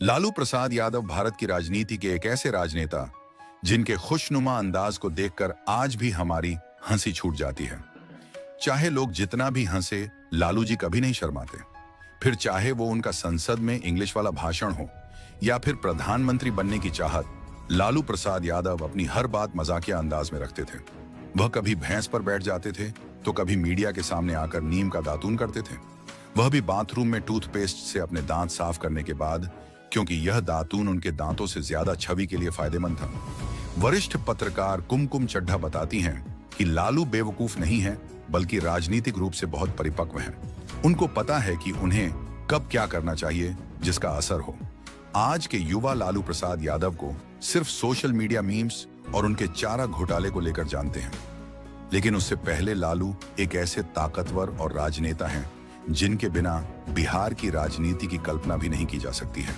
लालू प्रसाद यादव भारत की राजनीति के एक ऐसे राजनेता जिनके खुशनुमा अंदाज को देखकर आज भी हमारी हंसी छूट जाती है। चाहे लोग जितना भी हंसे, लालू जी कभी नहीं शर्माते। फिर चाहे वो उनका संसद में इंग्लिश वाला भाषण हो या फिर प्रधानमंत्री बनने की चाहत, लालू प्रसाद यादव अपनी हर बात मजाकिया अंदाज में रखते थे। वह कभी भैंस पर बैठ जाते थे तो कभी मीडिया के सामने आकर नीम का दातून करते थे। वह भी बाथरूम में टूथपेस्ट से अपने दांत साफ करने के बाद, क्योंकि यह दातून उनके दांतों से ज्यादा छवि के लिए फायदेमंद था। वरिष्ठ पत्रकार कुमकुम चड्ढा बताती हैं कि लालू बेवकूफ नहीं है, बल्कि राजनीतिक रूप से बहुत परिपक्व हैं। उनको पता है कि उन्हें कब क्या करना चाहिए जिसका असर हो। आज के युवा लालू प्रसाद यादव को सिर्फ सोशल मीडिया मीम्स और उनके चारा घोटाले को लेकर जानते हैं, लेकिन उससे पहले लालू एक ऐसे ताकतवर और राजनेता हैं जिनके बिना बिहार की राजनीति की कल्पना भी नहीं की जा सकती है।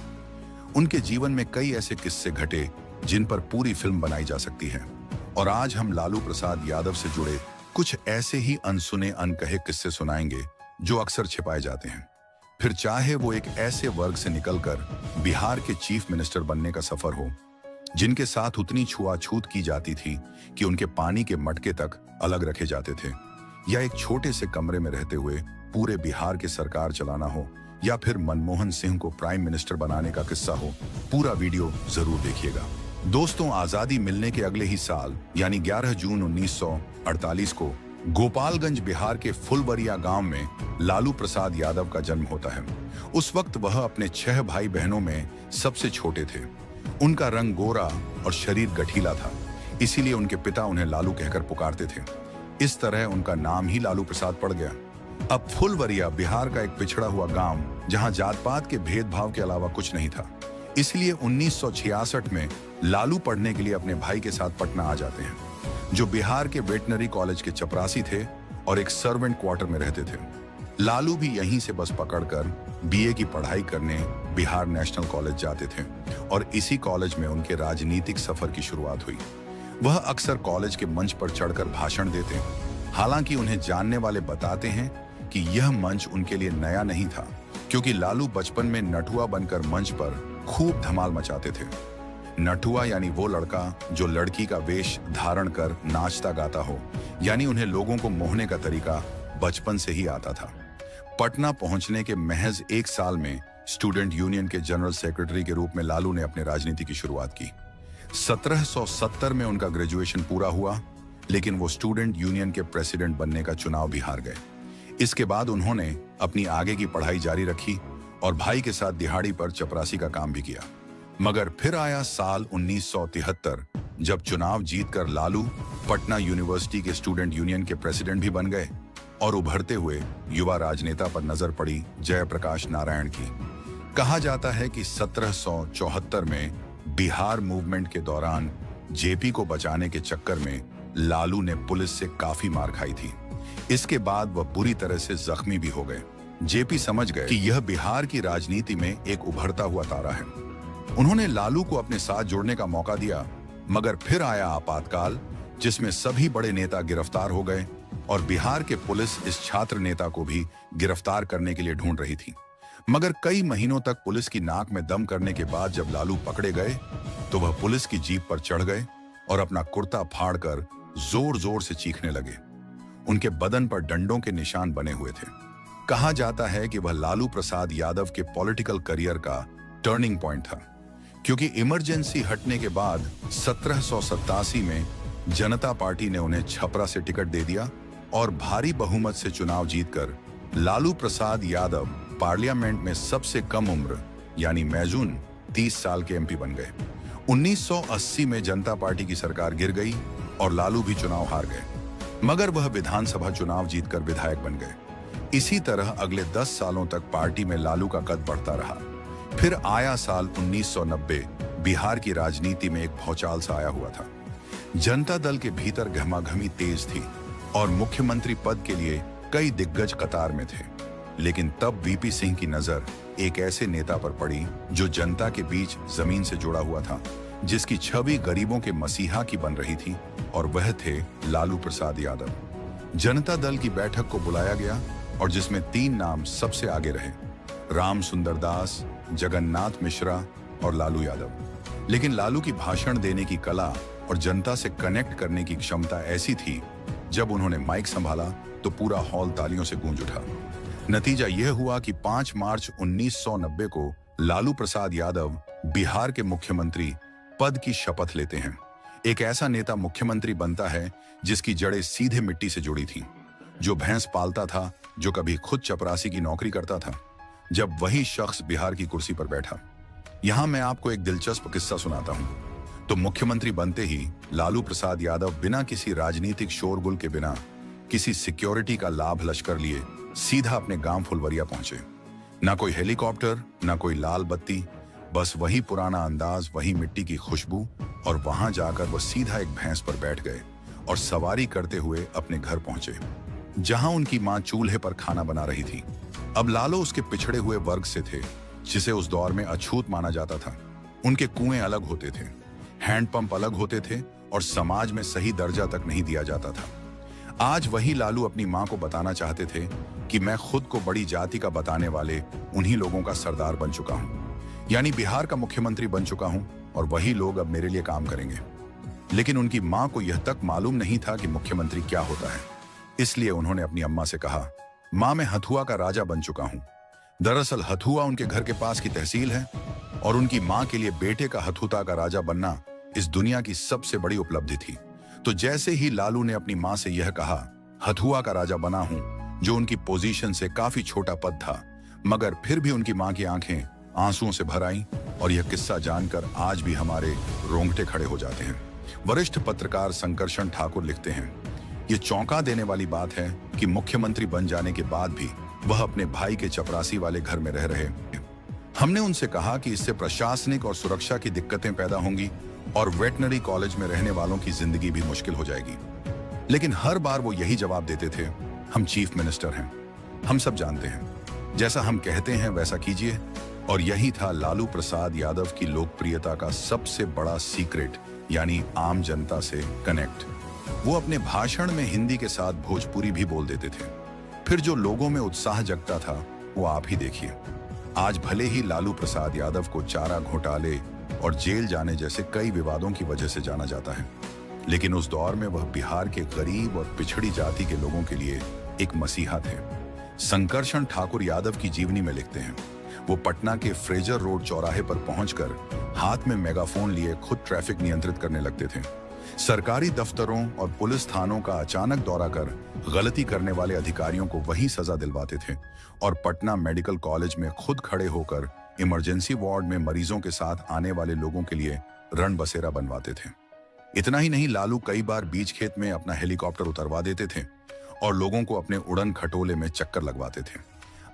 उनके जीवन में कई ऐसे किस्से घटे जिन पर पूरी फिल्म बनाई जा सकती है, और आज हम लालू प्रसाद यादव से जुड़े कुछ ऐसे ही अनसुने अनकहे किस्से सुनाएंगे जो अक्सर छिपाए जाते हैं। फिर चाहे वो एक ऐसे वर्ग से निकलकर बिहार के चीफ मिनिस्टर बनने का सफर हो जिनके साथ उतनी छुआछूत की जाती थी कि उनके पानी के मटके तक अलग रखे जाते थे, या एक छोटे से कमरे में रहते हुए पूरे बिहार की सरकार चलाना हो, या फिर मनमोहन सिंह को प्राइम मिनिस्टर बनाने का किस्सा हो, पूरा वीडियो जरूर देखिएगा। दोस्तों, आजादी मिलने के अगले ही साल यानी 11 जून 1948 को गोपालगंज बिहार के फुलवरिया गांव में लालू प्रसाद यादव का जन्म होता है। उस वक्त वह अपने 6 भाई बहनों में सबसे छोटे थे। उनका रंग गोरा और शरीर गठीला था, इसीलिए उनके पिता उन्हें लालू कहकर पुकारते थे। इस तरह उनका नाम ही लालू प्रसाद पड़ गया। अब फुलवरिया बिहार का एक पिछड़ा हुआ गांव जहां जात पात के भेदभाव के अलावा कुछ नहीं था, इसलिए 1966 में लालू पढ़ने के लिए अपने भाई के साथ पटना आ जाते हैं, जो बिहार के वेटनरी कॉलेज के चपरासी थे और एक सर्वेंट क्वार्टर में रहते थे। लालू भी यहीं से बस पकड़कर बीए की पढ़ाई करने बिहार नेशनल कॉलेज जाते थे, और इसी कॉलेज में उनके राजनीतिक सफर की शुरुआत हुई। वह अक्सर कॉलेज के मंच पर चढ़कर भाषण देते हैं। हालांकि उन्हें जानने वाले बताते हैं कि यह मंच उनके लिए नया नहीं था, क्योंकि लालू बचपन में नठुआ बनकर मंच पर खूब धमाल मचाते थे। नठुआ यानी वो लड़का जो लड़की का वेश धारण कर नाचता गाता हो, यानी उन्हें लोगों को मोहने का तरीका बचपन से ही आता था। पटना पहुंचने के महज 1 साल में स्टूडेंट यूनियन के जनरल सेक्रेटरी के रूप में लालू ने अपने राजनीति की शुरुआत की। 1770 में उनका ग्रेजुएशन पूरा हुआ, लेकिन वो स्टूडेंट यूनियन के प्रेसिडेंट बनने का चुनाव भी हार गए। इसके बाद उन्होंने अपनी आगे की पढ़ाई जारी रखी और भाई के साथ दिहाड़ी पर चपरासी का काम भी किया। मगर फिर आया साल 1973, जब चुनाव जीतकर लालू पटना यूनिवर्सिटी के स्टूडेंट यूनियन के प्रेसिडेंट भी बन गए, और उभरते हुए युवा राजनेता पर नजर पड़ी जयप्रकाश नारायण की। कहा जाता है कि 1774 में बिहार मूवमेंट के दौरान जेपी को बचाने के चक्कर में लालू ने पुलिस से काफी मार खाई थी। इसके बाद वह बुरी तरह से जख्मी भी हो गए। जेपी समझ गए कि यह बिहार की राजनीति में एक उभरता हुआ तारा है। उन्होंने लालू को अपने साथ जोड़ने का मौका दिया, मगर फिर आया आपातकाल, जिसमें सभी बड़े नेता गिरफ्तार हो गए, और बिहार के पुलिस इस छात्र नेता को भी गिरफ्तार करने के लिए ढूंढ रही थी। मगर कई महीनों तक पुलिस की नाक में दम करने के बाद जब लालू पकड़े गए, तो वह पुलिस की जीप पर चढ़ गए और अपना कुर्ता फाड़कर जोर जोर से चीखने लगे। उनके बदन पर डंडों के निशान बने हुए थे। कहा जाता है कि वह लालू प्रसाद यादव के पॉलिटिकल करियर का टर्निंग पॉइंट था, क्योंकि इमरजेंसी हटने के बाद 1787 में जनता पार्टी ने उन्हें छपरा से टिकट दे दिया, और भारी बहुमत से चुनाव जीतकर लालू प्रसाद यादव पार्लियामेंट में सबसे कम उम्र यानी मैजून 30 साल के एमपी बन गए। 1980 में जनता पार्टी की सरकार गिर गई और लालू भी चुनाव हार गए, मगर वह विधानसभा चुनाव जीतकर विधायक बन गए। इसी तरह अगले 10 सालों तक पार्टी में लालू का कद बढ़ता रहा। फिर आया साल 1990। बिहार की राजनीति में एक भौचाल सा आया हुआ था। जनता दल के भीतर घमाघमी तेज थी और मुख्यमंत्री पद के लिए कई दिग्गज कतार में थे। लेकिन तब वीपी सिंह की नजर एक ऐसे नेता पर पड़ी जो जनता के बीच जमीन से जुड़ा हुआ था, जिसकी छवि गरीबों के मसीहा की बन रही थी, और वह थे लालू प्रसाद यादव। जनता दल की बैठक को बुलाया गया और जिसमें 3 नाम सबसे आगे रहे, राम सुंदर दास, जगन्नाथ मिश्रा और लालू यादव। लेकिन लालू की भाषण देने की कला और जनता से कनेक्ट करने की क्षमता ऐसी थी, जब उन्होंने माइक संभाला तो पूरा हॉल तालियों से गूंज उठा। नतीजा यह हुआ कि 5 मार्च 1990 को लालू प्रसाद यादव बिहार के मुख्यमंत्री पद की शपथ लेते हैं। एक ऐसा नेता मुख्यमंत्री बनता है जिसकी जड़ें सीधे मिट्टी से जुड़ी थीं, जो भैंस पालता था, जो कभी खुद चपरासी की नौकरी करता था, जब वही शख्स बिहार की कुर्सी पर बैठा। यहां मैं आपको एक दिलचस्प किस्सा सुनाता हूं। तो मुख्यमंत्री बनते ही लालू प्रसाद यादव बिना किसी राजनीतिक शोरगुल के, बिना किसी सिक्योरिटी का लाभ लश्कर लिए सीधा अपने गांव फुलवरिया पहुंचे। ना कोई हेलीकॉप्टर, ना कोई लाल बत्ती, बस वही पुराना अंदाज, वही मिट्टी की खुशबू, और वहां जाकर वो सीधा एक भैंस पर बैठ गए और सवारी करते हुए अपने घर पहुंचे, जहां उनकी मां चूल्हे पर खाना बना रही थी। अब लालू उसके पिछड़े हुए वर्ग से थे, जिसे उस दौर में अछूत माना जाता था। उनके कुएं अलग होते थे, हैंडपंप अलग होते थे, और समाज में सही दर्जा तक नहीं दिया जाता था। आज वही लालू अपनी मां को बताना चाहते थे कि मैं खुद को बड़ी जाति का बताने वाले उन्हीं लोगों का सरदार बन चुका हूं, यानी बिहार का मुख्यमंत्री बन चुका हूं, और वही लोग अब मेरे लिए काम करेंगे। लेकिन उनकी मां को यह तक मालूम नहीं था कि मुख्यमंत्री क्या होता है। इसलिए उन्होंने अपनी अम्मा से कहा, मां, मैं हथुआ का राजा बन चुका हूं। दरअसल हथुआ उनके घर के पास की तहसील है, और उनकी मां के लिए बेटे का हथुआ का राजा बनना इस दुनिया की सबसे बड़ी उपलब्धि थी। तो जैसे ही लालू ने अपनी मां से यह कहा, हथुआ का राजा बना हूं, जो उनकी पोजीशन से काफी छोटा पद था, मगर फिर भी उनकी मां की आंखें आंसुओं से भर आईं, और यह किस्सा जानकर आज भी हमारे रोंगटे खड़े हो जाते हैं। वरिष्ठ पत्रकार संकर्षण ठाकुर लिखते हैं, ये चौंका देने वाली बात है कि मुख्यमंत्री बन जाने के बाद भी वह अपने भाई के चपरासी वाले घर में रह रहे हैं। हमने उनसे कहा कि इससे प्रशासनिक और सुरक्षा की दिक्कतें पैदा होंगी, और वेटनरी कॉलेज में रहने वालों की जिंदगी भी मुश्किल हो जाएगी। लेकिन हर बार वो यही जवाब देते थे, हम चीफ मिनिस्टर हैं, हम सब जानते हैं, जैसा हम कहते हैं वैसा कीजिए। और यही था लालू प्रसाद यादव की लोकप्रियता का सबसे बड़ा सीक्रेट, यानी आम जनता से कनेक्ट। वो अपने भाषण में हिंदी के साथ भोजपुरी भी बोल देते थे। फिर जो लोगों में उत्साह जगता था, वो आप ही देखिए। आज भले ही लालू प्रसाद यादव को चारा घोटाले और जेल जाने जैसे कई विवादों की वजह से जाना जाता है, लेकिन उस दौर में वह बिहार के गरीब और पिछड़ी जाति के लोगों के लिए एक मसीहा थे। संकर्षण ठाकुर यादव की जीवनी में लिखते हैं, वो पटना के फ्रेजर रोड चौराहे पर पहुंचकर हाथ में मेगाफोन लिए खुद ट्रैफिक नियंत्रित करने लगते थे। सरकारी दफ्तरों और पुलिस थानों का अचानक दौरा कर गलती करने वाले अधिकारियों को वही सजा दिलवाते थे, और पटना मेडिकल कॉलेज में खुद खड़े होकर इमरजेंसी वार्ड में मरीजों के साथ आने वाले लोगों के लिए रण बसेरा बनवाते थे। इतना ही नहीं, लालू कई बार बीच खेत में अपना हेलीकॉप्टर उतरवा देते थे और लोगों को अपने उड़न खटोले में चक्कर लगवाते थे।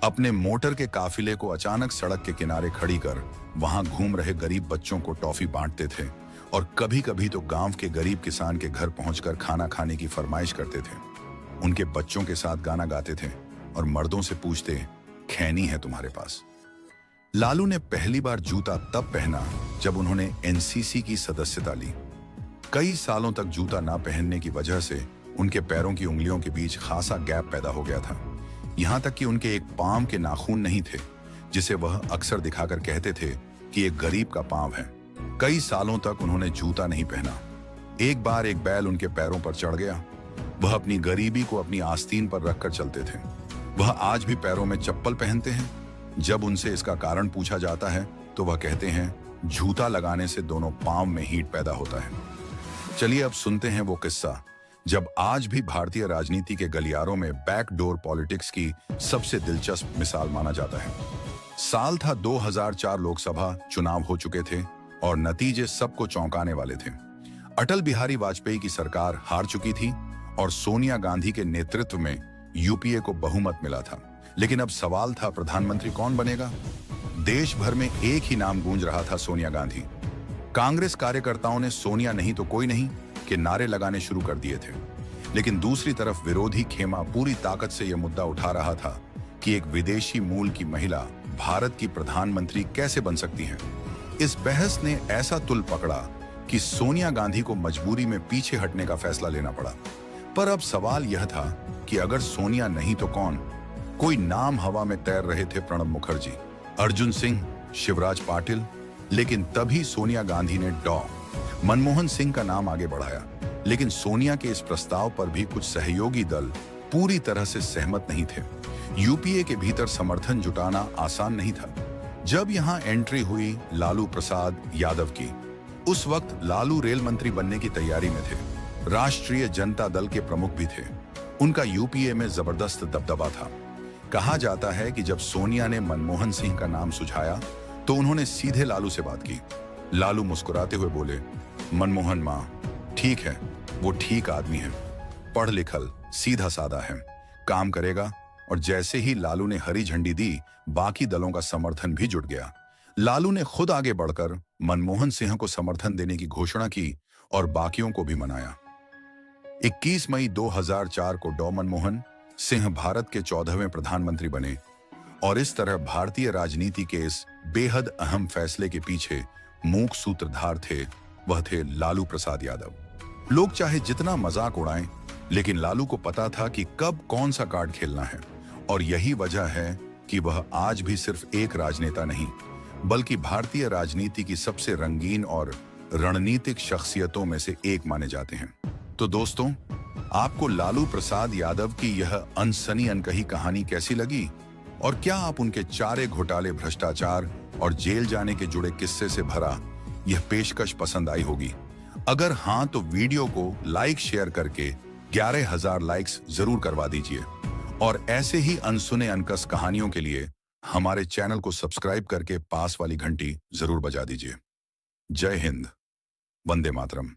अपने मोटर के काफिले को अचानक सड़क के किनारे खड़ी कर वहां घूम रहे गरीब बच्चों को टॉफी बांटते थे, और कभी कभी तो गांव के गरीब किसान के घर पहुंचकर खाना खाने की फरमाइश करते थे। उनके बच्चों के साथ गाना गाते थे और मर्दों से पूछते, खैनी है तुम्हारे पास? लालू ने पहली बार जूता तब पहना जब उन्होंने एनसीसी की सदस्यता ली। कई सालों तक जूता ना पहनने की वजह से उनके पैरों की उंगलियों के बीच खासा गैप पैदा हो गया था। यहां तक कि उनके एक पांव के नाखून नहीं थे, जिसे वह अक्सर दिखाकर कहते थे कि एक गरीब का पांव है। कई सालों तक उन्होंने जूता नहीं पहना। एक बार एक बैल उनके पैरों पर चढ़ गया। वह अपनी गरीबी को अपनी आस्तीन पर रखकर चलते थे। वह आज भी पैरों में चप्पल पहनते हैं। जब उनसे इसका कारण पूछा जाता है तो वह कहते हैं, जूता लगाने से दोनों पांव में हीट पैदा होता है। चलिए अब सुनते हैं वो किस्सा जब आज भी भारतीय राजनीति के गलियारों में बैकडोर पॉलिटिक्स की सबसे दिलचस्प मिसाल माना जाता है। साल था 2004, लोकसभा चुनाव हो चुके थे और नतीजे सबको चौंकाने वाले थे। अटल बिहारी वाजपेयी की सरकार हार चुकी थी और सोनिया गांधी के नेतृत्व में यूपीए को बहुमत मिला था। लेकिन अब सवाल था, प्रधानमंत्री कौन बनेगा? देश भर में एक ही नाम गूंज रहा था, सोनिया गांधी। कांग्रेस कार्यकर्ताओं ने सोनिया नहीं तो कोई नहीं के नारे लगाने शुरू कर दिए थे। लेकिन दूसरी तरफ विरोधी खेमा पूरी ताकत से यह मुद्दा उठा रहा था कि एक विदेशी मूल की महिला भारत की प्रधानमंत्री कैसे बन सकती है। इस बहस ने ऐसा तुल पकड़ा कि सोनिया गांधी को मजबूरी में पीछे हटने का फैसला लेना पड़ा। पर अब सवाल यह था कि अगर सोनिया नहीं तो कौन? कोई नाम हवा में तैर रहे थे, प्रणब मुखर्जी, अर्जुन सिंह, शिवराज पाटिल, लेकिन तभी सोनिया गांधी ने मनमोहन सिंह का नाम आगे बढ़ाया। लेकिन सोनिया के इस प्रस्ताव पर भी कुछ सहयोगी दल पूरी तरह से सहमत नहीं थे। यूपीए के भीतर समर्थन जुटाना आसान नहीं था। जब यहां एंट्री हुई लालू प्रसाद यादव की, उस वक्त लालू रेल मंत्री बनने की तैयारी में थे। राष्ट्रीय जनता दल के प्रमुख भी थे। उनका यूपीए में जबरदस्त दबदबा था। कहा जाता है कि जब सोनिया ने मनमोहन सिंह का नाम सुझाया तो उन्होंने सीधे लालू से बात की। लालू मुस्कुराते हुए बोले, मनमोहन मां, ठीक है, वो ठीक आदमी है, पढ़ लिखल, सीधा साधा है, काम करेगा। और जैसे ही लालू ने हरी झंडी दी, बाकी दलों का समर्थन भी जुट गया। लालू ने खुद आगे बढ़कर मनमोहन सिंह को समर्थन देने की घोषणा की और बाकियों को भी मनाया। 21 मई 2004 को मनमोहन सिंह भारत के 14वें प्रधानमंत्री बने और इस तरह भारतीय राजनीति के इस बेहद अहम फैसले के पीछे मूक सूत्रधार थे, वह थे लालू प्रसाद यादव। लोग चाहे जितना मजाक उड़ाएं, लेकिन लालू को पता था कि कब कौन सा कार्ड खेलना है। और यही वजह है कि वह आज भी सिर्फ एक राजनेता नहीं, बल्कि भारतीय राजनीति की सबसे रंगीन और रणनीतिक शख्सियतों में से एक माने जाते हैं। तो दोस्तों, आपको लालू प्रसाद यादव की यह अनसनी अनकही कहानी कैसी लगी? और क्या आप उनके चारे घोटाले, भ्रष्टाचार और जेल जाने के जुड़े किस्से से भरा यह पेशकश पसंद आई होगी? अगर हां, तो वीडियो को लाइक शेयर करके 11,000 लाइक्स जरूर करवा दीजिए। और ऐसे ही अनसुने अनकस कहानियों के लिए हमारे चैनल को सब्सक्राइब करके पास वाली घंटी जरूर बजा दीजिए। जय हिंद, वंदे मातरम।